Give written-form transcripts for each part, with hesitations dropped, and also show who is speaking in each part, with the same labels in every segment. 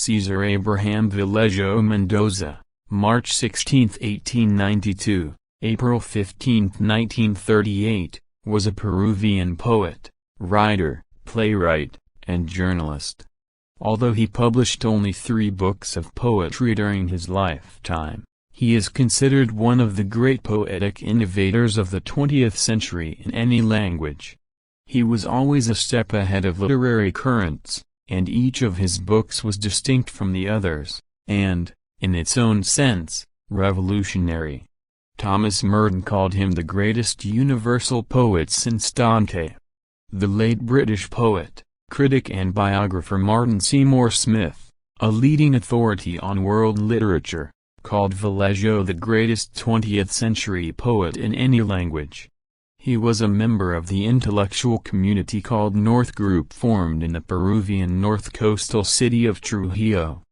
Speaker 1: Cesar Abraham Vallejo Mendoza, March 16, 1892, April 15, 1938, was a Peruvian poet, writer, playwright, and journalist. Although he published only 3 books of poetry during his lifetime, he is considered one of the great poetic innovators of the 20th century in any language. He was always a step ahead of literary currents, and each of his books was distinct from the others, and, in its own sense, revolutionary. Thomas Merton called him the greatest universal poet since Dante. The late British poet, critic and biographer Martin Seymour Smith, a leading authority on world literature, called Vallejo the greatest 20th-century poet in any language. He was a member of the intellectual community called North Group, formed in the Peruvian north coastal city of Trujillo.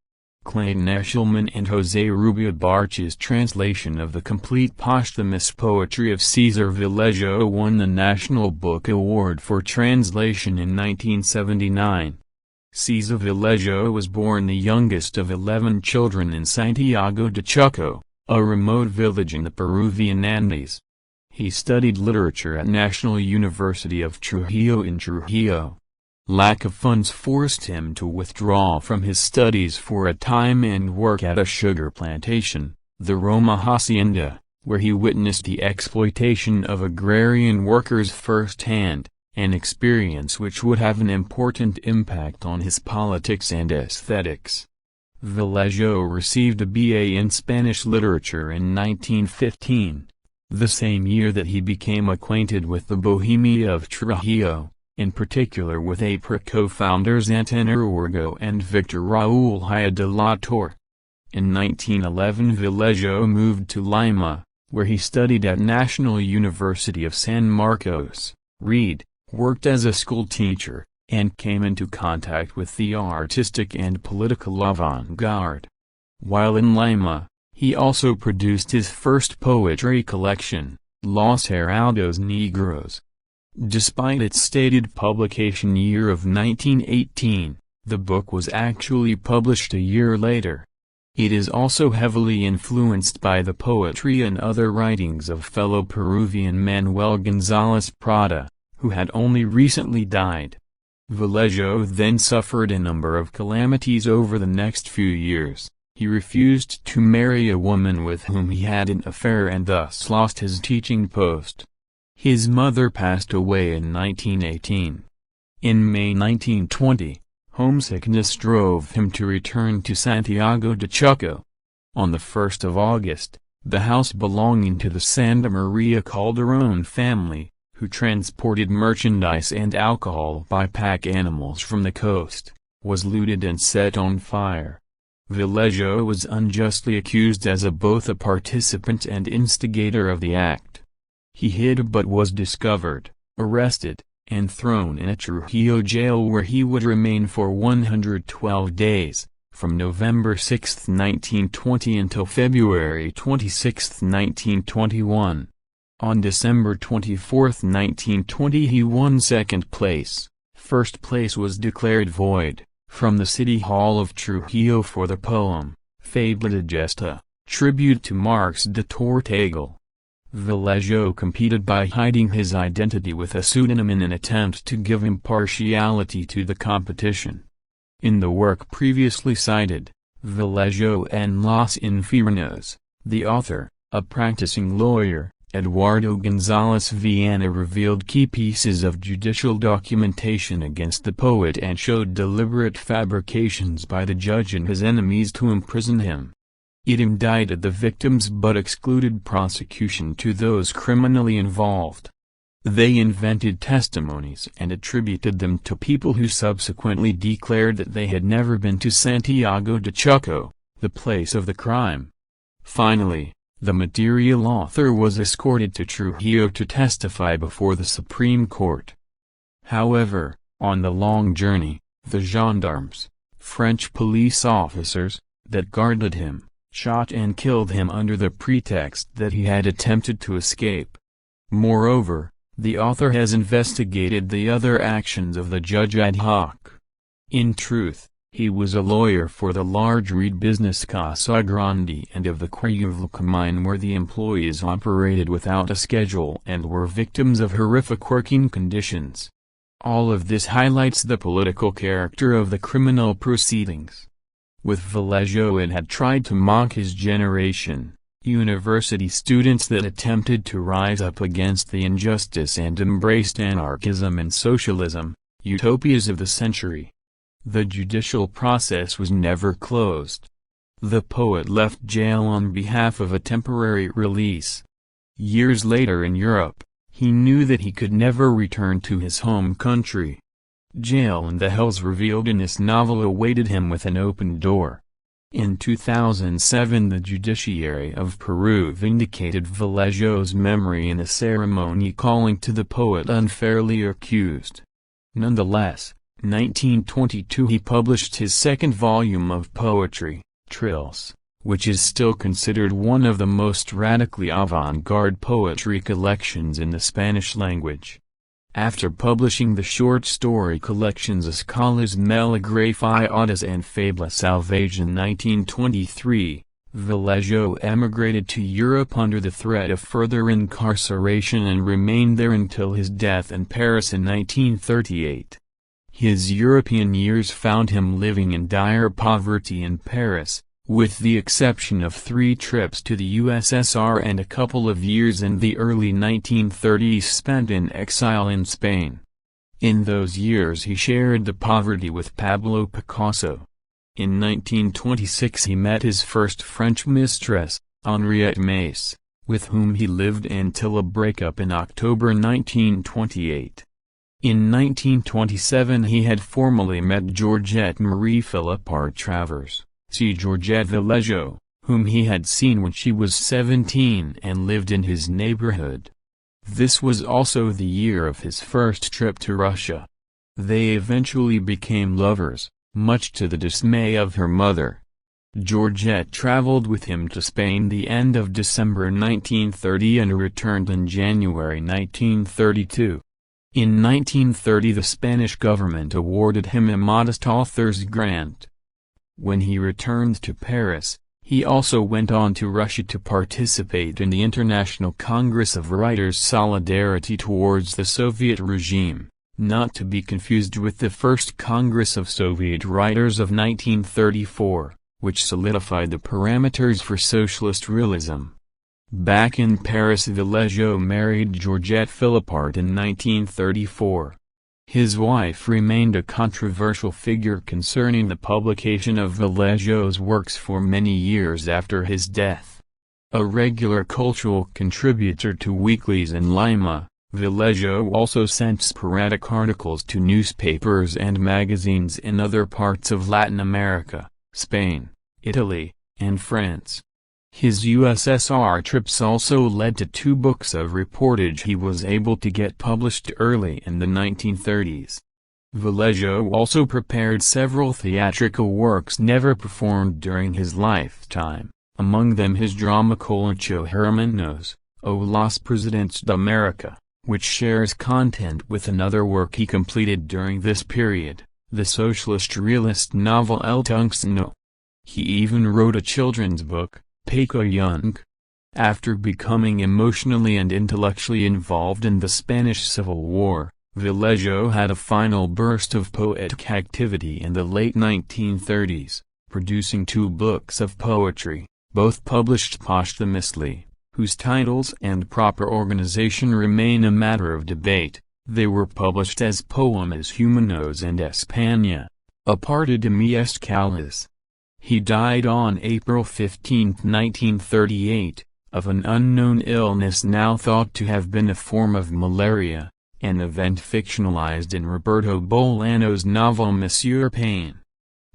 Speaker 1: Clayton Eshelman and José Rubio Barch's translation of the complete posthumous poetry of César Vallejo won the National Book Award for Translation in 1979. César Vallejo was born the youngest of 11 children in Santiago de Chuco, a remote village in the Peruvian Andes. He studied literature at National University of Trujillo in Trujillo. Lack of funds forced him to withdraw from his studies for a time and work at a sugar plantation, the Roma Hacienda, where he witnessed the exploitation of agrarian workers firsthand, an experience which would have an important impact on his politics and aesthetics. Vallejo received a BA in Spanish literature in 1915, the same year that he became acquainted with the Bohemia of Trujillo, in particular with APRA co-founders Antonio Urgo and Victor Raúl Haya de la Torre. In 1911 Vallejo moved to Lima, where he studied at National University of San Marcos, worked as a school teacher, and came into contact with the artistic and political avant-garde. While in Lima, he also produced his first poetry collection, Los Heraldos Negros. Despite its stated publication year of 1918, the book was actually published a year later. It is also heavily influenced by the poetry and other writings of fellow Peruvian Manuel González Prada, who had only recently died. Vallejo then suffered a number of calamities over the next few years. He refused to marry a woman with whom he had an affair and thus lost his teaching post. His mother passed away in 1918. In May 1920, homesickness drove him to return to Santiago de Chuco. On the 1st of August, the house belonging to the Santa Maria Calderón family, who transported merchandise and alcohol by pack animals from the coast, was looted and set on fire. Vallejo was unjustly accused as both a participant and instigator of the act. He hid but was discovered, arrested, and thrown in a Trujillo jail where he would remain for 112 days, from November 6, 1920 until February 26, 1921. On December 24, 1920 he won second place. First place was declared void, from the City Hall of Trujillo for the poem, Fabla de Gesta, tribute to Marx de Tortegal. Vallejo competed by hiding his identity with a pseudonym in an attempt to give impartiality to the competition. In the work previously cited, Vallejo en los Infiernos, the author, a practicing lawyer, Eduardo González Viana, revealed key pieces of judicial documentation against the poet and showed deliberate fabrications by the judge and his enemies to imprison him. It indicted the victims but excluded prosecution to those criminally involved. They invented testimonies and attributed them to people who subsequently declared that they had never been to Santiago de Chuco, the place of the crime. Finally, the material author was escorted to Trujillo to testify before the Supreme Court. However, on the long journey, the gendarmes, French police officers, that guarded him, shot and killed him under the pretext that he had attempted to escape. Moreover, the author has investigated the other actions of the judge ad hoc. In truth, He was a lawyer for the large reed business Casa Grande and of the Crayuvlka mine, where the employees operated without a schedule and were victims of horrific working conditions. All of this highlights the political character of the criminal proceedings. With Vallejo, it had tried to mock his generation, university students that attempted to rise up against the injustice and embraced anarchism and socialism, utopias of the century. The judicial process was never closed. The poet left jail on behalf of a temporary release. Years later in Europe, he knew that he could never return to his home country. Jail and the hells revealed in this novel awaited him with an open door. In 2007, the judiciary of Peru vindicated Vallejo's memory in a ceremony calling to the poet unfairly accused. Nonetheless, 1922 he published his second volume of poetry, Trills, which is still considered one of the most radically avant-garde poetry collections in the Spanish language. After publishing the short story collections Escalas Melagrafeadas and Fabla Salvaje in 1923, Vallejo emigrated to Europe under the threat of further incarceration and remained there until his death in Paris in 1938. His European years found him living in dire poverty in Paris, with the exception of 3 trips to the USSR and a couple of years in the early 1930s spent in exile in Spain. In those years he shared the poverty with Pablo Picasso. In 1926 he met his first French mistress, Henriette Mace, with whom he lived until a breakup in October 1928. In 1927 he had formally met Georgette Marie Philippard Travers, see Georgette Vallejo, whom he had seen when she was 17 and lived in his neighborhood. This was also the year of his first trip to Russia. They eventually became lovers, much to the dismay of her mother. Georgette traveled with him to Spain the end of December 1930 and returned in January 1932. In 1930 the Spanish government awarded him a modest author's grant. When he returned to Paris, he also went on to Russia to participate in the International Congress of Writers' Solidarity towards the Soviet regime, not to be confused with the First Congress of Soviet Writers of 1934, which solidified the parameters for socialist realism. Back in Paris, Vallejo married Georgette Philippard in 1934. His wife remained a controversial figure concerning the publication of Vallejo's works for many years after his death. A regular cultural contributor to weeklies in Lima, Vallejo also sent sporadic articles to newspapers and magazines in other parts of Latin America, Spain, Italy, and France. His USSR trips also led to 2 books of reportage he was able to get published early in the 1930s. Vallejo also prepared several theatrical works never performed during his lifetime, among them his drama Ocho Hermanos, O los Presidentes de America, which shares content with another work he completed during this period, the socialist realist novel El Tungsteno. He even wrote a children's book, Paco Young. After becoming emotionally and intellectually involved in the Spanish Civil War, Vallejo had a final burst of poetic activity in the late 1930s, producing 2 books of poetry, both published posthumously, whose titles and proper organization remain a matter of debate. They were published as Poemas Humanos and España, a parte de mi escalas. He died on April 15, 1938, of an unknown illness now thought to have been a form of malaria, an event fictionalized in Roberto Bolaño's novel Monsieur Pain.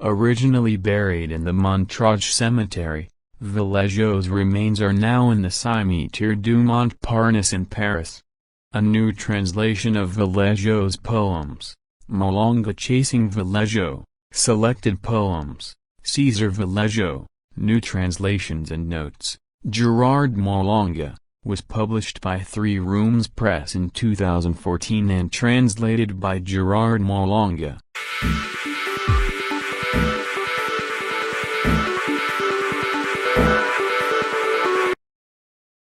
Speaker 1: Originally buried in the Montrouge Cemetery, Vallejo's remains are now in the Cimetière du Montparnasse in Paris. A new translation of Vallejo's poems, Malonga Chasing Vallejo, Selected Poems, César Vallejo, New Translations and Notes, Gerard Malonga, was published by 3 Rooms Press in 2014 and translated by Gerard Malonga.